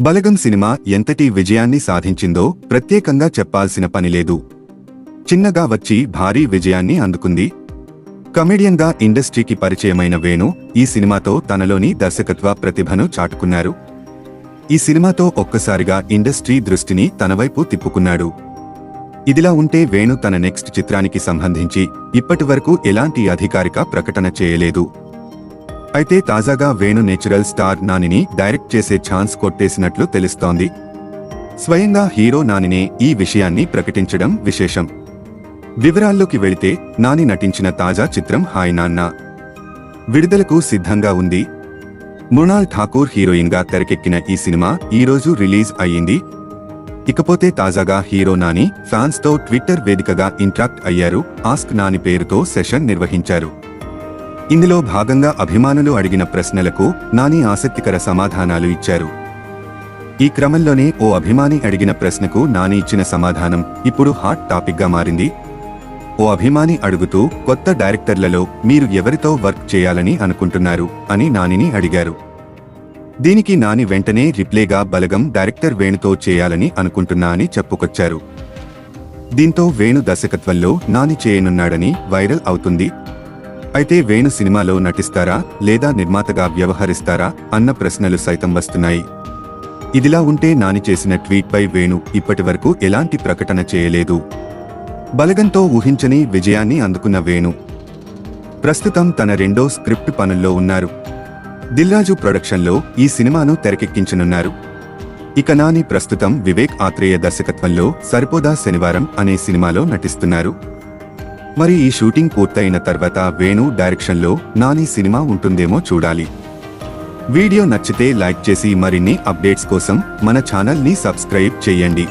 బలగం cinema ఎంతటి విజయాన్ని సాధించిందో ప్రత్యేకంగా చెప్పాల్సిన పనిలేదు. చిన్నగా వచ్చి భారీ విజయాన్ని అందుకుంది. కమెడియన్గా ఇండస్ట్రీకి పరిచయమైన వేణు ఈ సినిమాతో తనలోని దర్శకత్వ ప్రతిభను చాటుకున్నారు. ఈ సినిమాతో ఒక్కసారిగా ఇండస్ట్రీ దృష్టిని తనవైపు తిప్పుకున్నాడు. ఇదిలా ఉంటే వేణు తన నెక్స్ట్ చిత్రానికి సంబంధించి ఇప్పటివరకు ఎలాంటి అధికారిక ప్రకటన చేయలేదు. అయితే తాజాగా వేణు నేచురల్ స్టార్ నానిని డైరెక్ట్ చేసే ఛాన్స్ కొట్టేసినట్లు తెలుస్తోంది. స్వయంగా హీరో నానినే ఈ విషయాన్ని ప్రకటించడం విశేషం. వివరాల్లోకి వెళితే నాని నటించిన తాజా చిత్రం హాయ్ నాన్న విడుదలకు సిద్ధంగా ఉంది. మృణాల్ ఠాకూర్ హీరోయిన్గా తెరకెక్కిన ఈ సినిమా ఈరోజు రిలీజ్ అయ్యింది. ఇకపోతే తాజాగా హీరో నాని ఫ్యాన్స్తో ట్విట్టర్ వేదికగా ఇంటరాక్ట్ అయ్యారు. ఆస్క్ నాని పేరుతో సెషన్ నిర్వహించారు. ఇందులో భాగంగా అభిమానులు అడిగిన ప్రశ్నలకు నాని ఆసక్తికర సమాధానాలు ఇచ్చారు. ఈ క్రమంలోనే ఓ అభిమాని అడిగిన ప్రశ్నకు నాని ఇచ్చిన సమాధానం ఇప్పుడు హాట్ టాపిక్గా మారింది. ఓ అభిమాని అడుగుతూ కొత్త డైరెక్టర్లలో మీరు ఎవరితో వర్క్ చేయాలని అనుకుంటున్నారు అని నానిని అడిగారు. దీనికి నాని వెంటనే రిప్లైగా బలగం డైరెక్టర్ వేణుతో చేయాలని అనుకుంటున్నా అని చెప్పుకొచ్చారు. దీంతో వేణు దర్శకత్వంలో నాని చేయనున్నాడని వైరల్ అవుతుంది. అయితే వేణు సినిమాలో నటిస్తారా లేదా నిర్మాతగా వ్యవహరిస్తారా అన్న ప్రశ్నలు సైతం వస్తున్నాయి. ఇదిలా ఉంటే నాని చేసిన ట్వీట్పై వేణు ఇప్పటివరకు ఎలాంటి ప్రకటన చేయలేదు. బలగంతో ఊహించని విజయాన్ని అందుకున్న వేణు ప్రస్తుతం తన రెండో స్క్రిప్ట్ పనుల్లో ఉన్నారు. దిల్రాజు ప్రొడక్షన్లో ఈ సినిమాను తెరకెక్కించనున్నారు. ఇక నాని ప్రస్తుతం వివేక్ ఆత్రేయ దర్శకత్వంలో సరిపోదా శనివారం అనే సినిమాలో నటిస్తున్నారు. మరి ఈ షూటింగ్ పూర్తయిన తర్వాత వేణు డైరెక్షన్లో నాని సినిమా ఉంటుందేమో చూడాలి. వీడియో నచ్చితే లైక్ చేసి మరిన్ని అప్డేట్స్ కోసం మన ఛానల్ని సబ్స్క్రైబ్ చేయండి.